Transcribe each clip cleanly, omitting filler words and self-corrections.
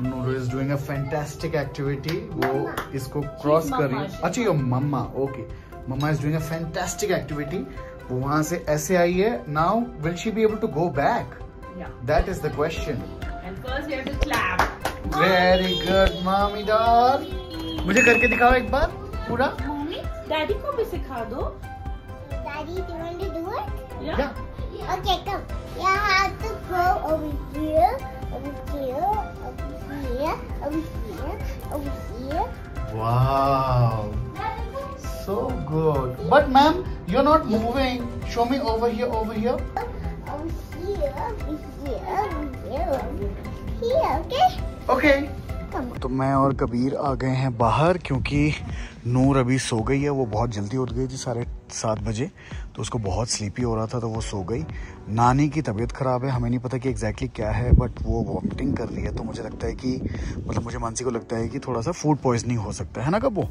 Nuru is doing a fantastic activity. वो इसको cross कर रही है। अच्छा your mamma, okay, mamma is doing a fantastic activity. वो वहां से ऐसे आई है। Now will she be able to go back? That is the question. Very good mummy doll. मुझे करके दिखाओ एक बार पूरा। मम्मी डैडी को भी सिखा दो। Daddy, do you want to do it? Yeah. Okay, come. You have to go over here, over here, over here, over here, over here. Wow. So good. But ma'am, you're not moving. Show me over here, over here. Over here, over here, over here, over here, okay? Okay. Come. तो मैं और कबीर आ गए हैं बाहर क्योंकि नूर अभी सो गई है। वो बहुत जल्दी उठ गई थी 7:30 बजे, तो उसको बहुत स्लीपी हो रहा था तो वो सो गई। नानी की तबीयत ख़राब है, हमें नहीं पता कि एग्जैक्टली क्या है, बट वो वॉमिटिंग कर रही है। तो मुझे लगता है कि मतलब मुझे मानसी को लगता है कि थोड़ा सा फूड पॉइजनिंग हो सकता है ना कब्बू।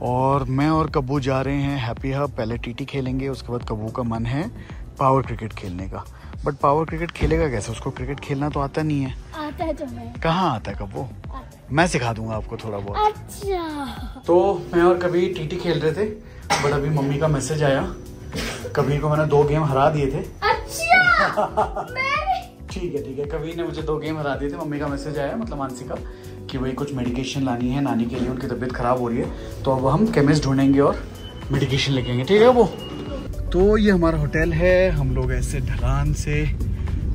और मैं और कब्बू जा रहे हैं हैप्पी हब। पहले टीटी खेलेंगे, उसके बाद कब्बू का मन है पावर क्रिकेट खेलने का। बट पावर क्रिकेट खेलेगा कैसे? उसको क्रिकेट खेलना तो आता नहीं है। आता है तुम्हें? कहाँ आता है कब्बू? मैं सिखा दूंगा आपको थोड़ा बहुत। अच्छा। तो मैं और कबीर टीटी खेल रहे थे, बट अभी मम्मी का मैसेज आया। कबीर को मैंने 2 गेम हरा दिए थे। अच्छा। ठीक है, कबीर ने मुझे 2 गेम हरा दिए थे। मम्मी का मैसेज आया, मतलब मानसी का, कि भाई कुछ मेडिकेशन लानी है नानी के लिए, उनकी तबीयत खराब हो रही है। तो अब हम केमिस्ट ढूंढेंगे और मेडिकेशन लेके, ठीक है वो। तो ये हमारा होटल है। हम लोग ऐसे ढलान से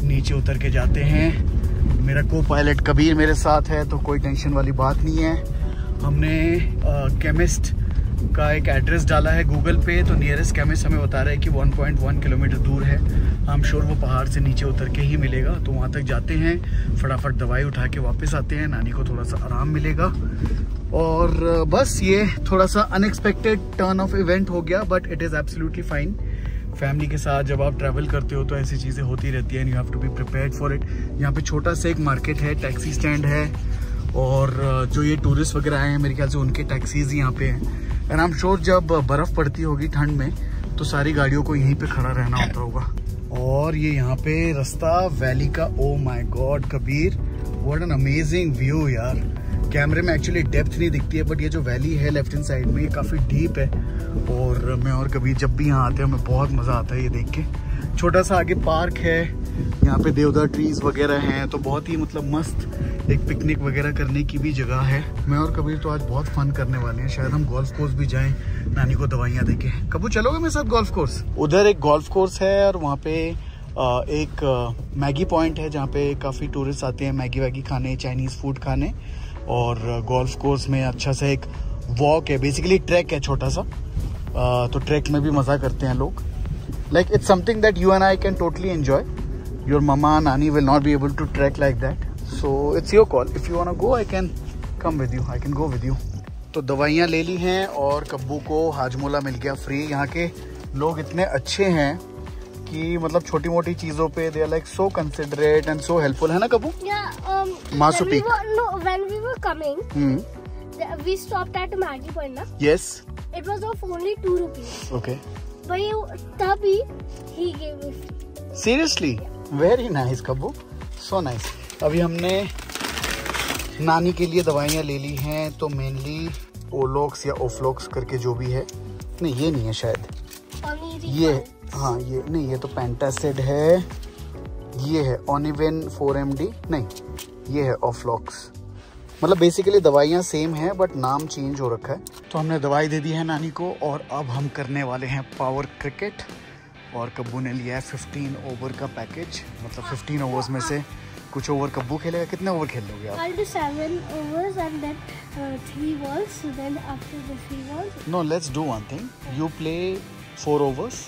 नीचे उतर के जाते हैं। मेरा को पायलट कबीर मेरे साथ है, तो कोई टेंशन वाली बात नहीं है। हमने केमिस्ट का एक एड्रेस डाला है गूगल पे, तो नियरेस्ट केमिस्ट हमें बता रहा है कि 1.1 किलोमीटर दूर है। आई एम श्योर वो पहाड़ से नीचे उतर के ही मिलेगा। तो वहाँ तक जाते हैं, फटाफट दवाई उठा के वापस आते हैं, नानी को थोड़ा सा आराम मिलेगा। और बस ये थोड़ा सा अनएक्सपेक्टेड टर्न ऑफ इवेंट हो गया, but it is absolutely fine. Family के साथ जब आप ट्रैवल करते हो तो ऐसी चीज़ें होती रहती हैं, and you have to be prepared for it. यहाँ पे छोटा सा एक मार्केट है, टैक्सी स्टैंड है, और जो ये टूरिस्ट वगैरह आए हैं मेरे ख्याल से उनके टैक्सीज यहाँ पे हैं। एंड आई एम श्योर जब बर्फ़ पड़ती होगी ठंड में तो सारी गाड़ियों को यहीं पे खड़ा रहना होता होगा। और ये यहाँ पे रास्ता वैली का, oh my God Kabir, what an amazing view यार। कैमरे में एक्चुअली डेप्थ नहीं दिखती है, बट ये जो वैली है लेफ्ट हैंड साइड में, ये काफ़ी डीप है। और मैं और कबीर जब भी यहाँ आते हैं हमें बहुत मज़ा आता है ये देख के। छोटा सा आगे पार्क है, यहाँ पे देवदार ट्रीज वगैरह हैं, तो बहुत ही मतलब मस्त एक पिकनिक वगैरह करने की भी जगह है। मैं और कबीर तो आज बहुत फन करने वाले हैं। शायद हम गोल्फ कोर्स भी जाएं नानी को दवाइयाँ देके। कबू चलोगे मेरे साथ गोल्फ कोर्स? उधर एक गोल्फ कोर्स है और वहाँ पे एक मैगी पॉइंट है जहाँ पे काफ़ी टूरिस्ट आते हैं मैगी वैगी खाने, चाइनीज़ फूड खाने। और गोल्फ कोर्स में अच्छा सा एक वॉक है, बेसिकली ट्रैक है छोटा सा। तो ट्रैक में भी मज़ा करते हैं लोग। Like it's something that you and I can totally enjoy. Your mama नानी will not be able to track like that, so it's your call. If you want to go I can come with you, I can go with you. तो दवाइयाँ ले ली हैं और कब्बू को हाजमोला मिल गया free. यहाँ के लोग इतने अच्छे हैं कि मतलब छोटी मोटी चीज़ों पे they are like so considerate and so helpful, है ना Kabbu? Masu Peak. When we were coming, we stopped at Maggie Point, na? Yes. It was of only 2 rupees. Okay. But तभी he gave me free. Seriously? Very nice Kabbu, so nice. अभी हमने नानी के लिए दवाइयाँ ले ली हैं, तो मेनली ओलोक्स या ओफ्लोक्स करके जो भी है, नहीं ये नहीं है शायद, ये हाँ ये नहीं, ये तो पेंटासिड है, ये है ओनिवेन 4md, नहीं ये है ओफ्लॉक्स। मतलब बेसिकली दवाइयाँ सेम हैं बट नाम चेंज हो रखा है। तो हमने दवाई दे दी है नानी को और अब हम करने वाले हैं पावर क्रिकेट। और कब्बू ने लिया है 15 ओवर का पैकेज, मतलब 15 ओवर्स में से कुछ ओवर कब्बू खेलेगा। कितने ओवर खेल लोगे आप? I'll do 7 overs and then 3 balls. Then after the 3 balls. No, let's do one thing. You play 4 overs,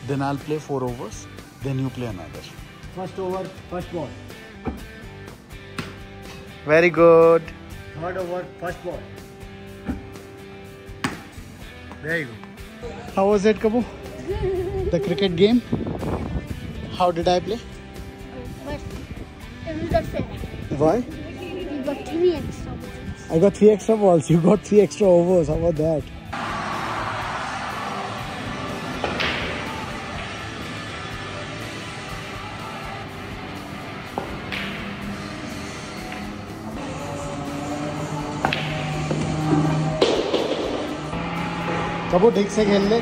then I'll play 4 overs, then you play another. First over, first ball. Very good. Third over, first ball. There you go. How was it, Kabu? The cricket game? How did I play? But it was not fair. Why? You got 3 extra balls. I got 3 extra balls. You got 3 extra overs. How about that? कबो ठीक से खेल ले।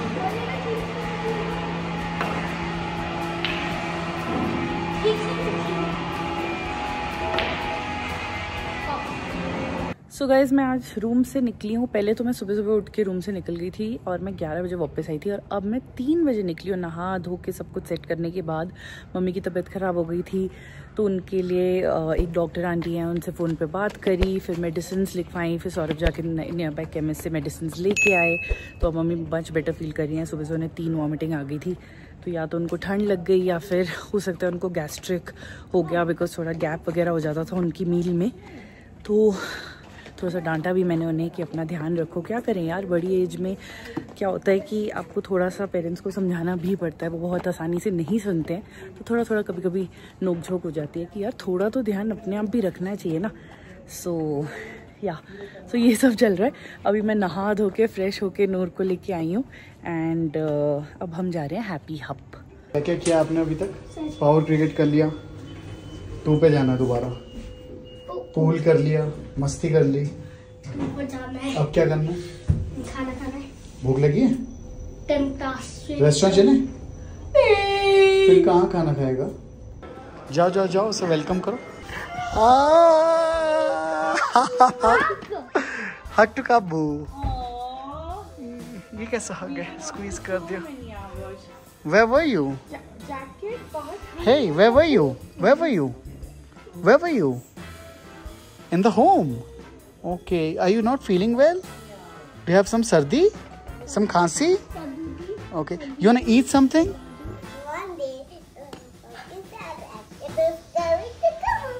So guys मैं आज room से निकली हूँ। पहले तो मैं सुबह सुबह उठ के रूम से निकल गई थी और मैं 11 बजे वापस आई थी, और अब मैं 3 बजे निकली हूँ नहा धो के सब कुछ सेट करने के बाद। मम्मी की तबीयत ख़राब हो गई थी तो उनके लिए एक डॉक्टर आंटी हैं, उनसे फ़ोन पे बात करी, फिर मेडिसिन लिखवाई, फिर सौरभ जाके नियर बाय केमिस्ट से मेडिसिन लेके आए। तो अब मम्मी मच बेटर फील कर रही हैं। सुबह से उन्हें 3 वॉमिटिंग आ गई थी, तो या तो उनको ठंड लग गई या फिर हो सकता है उनको गैस्ट्रिक हो गया, बिकॉज थोड़ा गैप वगैरह हो जाता था उनकी मील में। तो थोड़ा सा डांटा भी मैंने उन्हें कि अपना ध्यान रखो। क्या करें यार, बड़ी एज में क्या होता है कि आपको थोड़ा सा पेरेंट्स को समझाना भी पड़ता है, वो बहुत आसानी से नहीं सुनते हैं। तो थोड़ा थोड़ा कभी कभी नोक झोंक हो जाती है कि यार थोड़ा तो ध्यान अपने आप भी रखना चाहिए ना। सो ये सब चल रहा है। अभी मैं नहा धो के फ्रेश होके नूर को लेके आई हूँ एंड अब हम जा रहे हैं हैप्पी हब। क्या क्या किया आपने अभी तक? पावर क्रिकेट कर लिया, 2 पे जाना दोबारा, पूल कर लिया, मस्ती कर ली, अब क्या करना है? खाना खाना है। भूख लगी है? रेस्टोरेंट चले? फिर कहाँ खाना खाएगा? जाओ जाओ जाओ, उसे वेलकम करो। हग टू काबू। ये कैसा हग है? स्क्वीज कर दिया। Where were you? Hey, where were you? Where were you? Where were you? In the home. Okay. Are you not feeling well? Do you have some sardi? Some khansi? Okay. You wanna eat something? One day, it is going to come.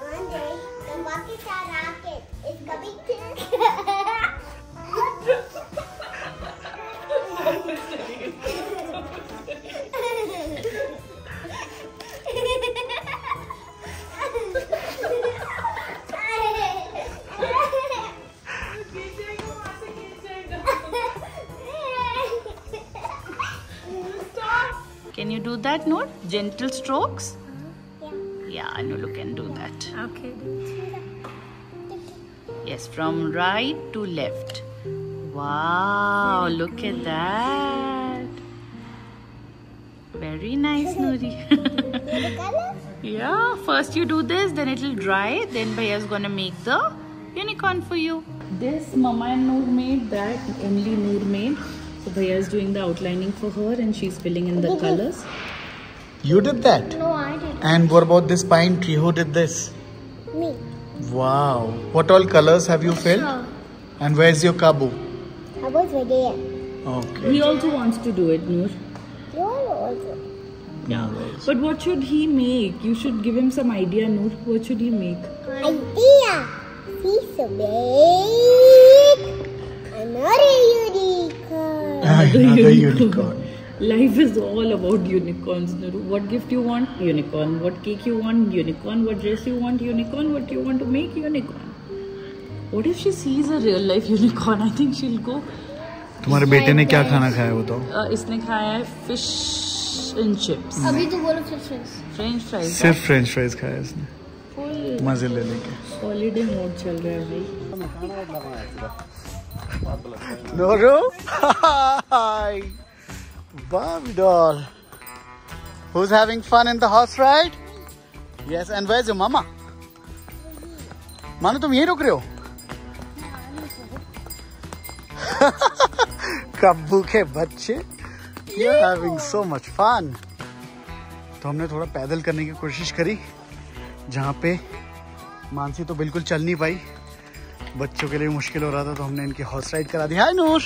One day, the Pakistan rocket is coming to. Can you do that, Noor? Gentle strokes? Yeah, Nulu can do that. Okay. Yes, from right to left. Wow, look at that. Very nice, Noori. Yeah, first you do this, then it will dry. Then Bhaiya's gonna make the unicorn for you. This Mama and Noor made, that only Noor made. So Bhaiya is doing the outlining for her and she's filling in the colors. You did that? No, I didn't. And what about this pine tree? Who did this? Me. Wow. What all colors have you filled? And where's your kabu? I was ready. Okay. He also wants to do it, Noor. You also. Yeah. But what should he make? You should give him some idea, Noor. What should he make? Idea. He's so big. Another unicorn. Another unicorn. Life is all about unicorns, Noor. What gift you want? Unicorn. What cake you want? Unicorn. What dress you want? Unicorn. What you want to make? Unicorn. What if she sees a real life unicorn? I think she'll go. तुम्हारे बेटे ने क्या खाना खाया वो तो? इसने खाया है fish and chips. अभी तो बोलो फ्रेंच French fries. सिर्फ फ्रेंच फ्राइज खाया इसने, Full मजे ले लेके। holiday mode चल रहा है भाई. Noro, hi, Barbie doll. Who's having fun in the horse ride? Yes, and where's your mama? मानो तुम यहीं रुक रहे हो? कब्बू के बच्चे, you're having so much fun. तो हमने थोड़ा पैदल करने की कोशिश करी, जहाँ पे मानसी तो बिल्कुल चल नहीं पाई, बच्चों के लिए मुश्किल हो रहा था, तो हमने इनकी हॉर्स राइड करा दी. हाय नूर,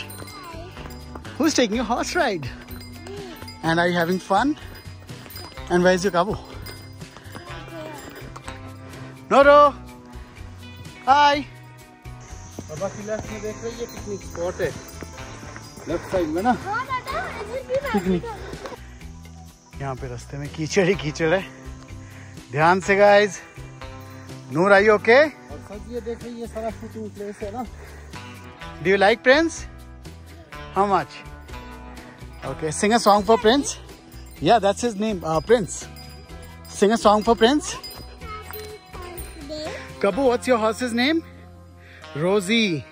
who's taking your horse ride? And are you having fun? And where is your kabu? Noro, hi. बाबा की लेफ्ट में देख रही है पिकनिक स्पॉट है, लेफ्ट साइड में ना पिकनिक. यहाँ पे रास्ते में कीचड़ ही कीचड़ है, ध्यान से गाइज. नूर आई ओके? ये देख रही है सारा शूटिंग प्लेस है ना. Do you like Prince? How much? Okay, sing a song for Prince. Yeah, that's his name, Prince. Sing a song for Prince. Kabu, what's your horse's name? Rosie.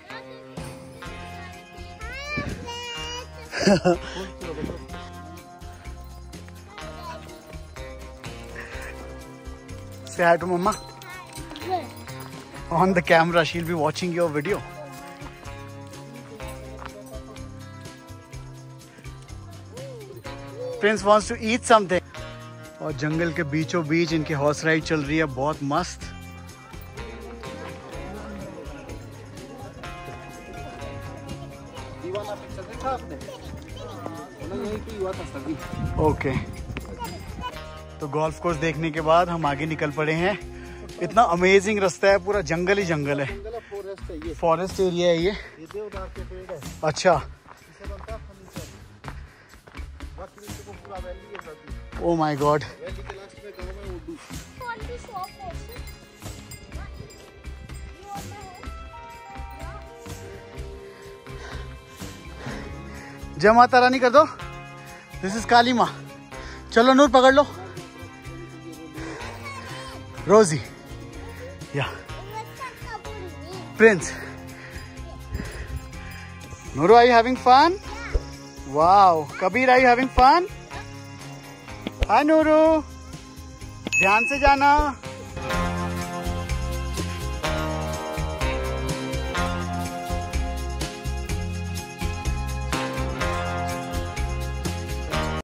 Say hi to Mama. On the camera, she'll be watching your video. Prince wants to eat something. और जंगल के बीचों बीच इनकी horse ride चल रही है, बहुत मस्त। दीवाना पिक्चर देखा आपने? यहीं पे हुआ था सभी। ओके, तो गोल्फ कोर्स देखने के बाद हम आगे निकल पड़े हैं। इतना अमेजिंग रास्ता है, पूरा जंगल ही जंगल है। फॉरेस्ट है ये। फॉरेस्ट एरिया है ये। देवदार के पेड़ है। अच्छा। इससे बनता है फर्नीचर। बाकी नीचे को पूरा वैली है सब। Oh my God. वैली के लास्ट में गाँव है उर्दू। जय माता रानी कर दो। दिस इज काली माँ। चलो नूर पकड़ लो। रोजी या Prince. Nuru, are you having fun? Wow. Kabir, are you having fun? Hi Nuru. ध्यान से जाना।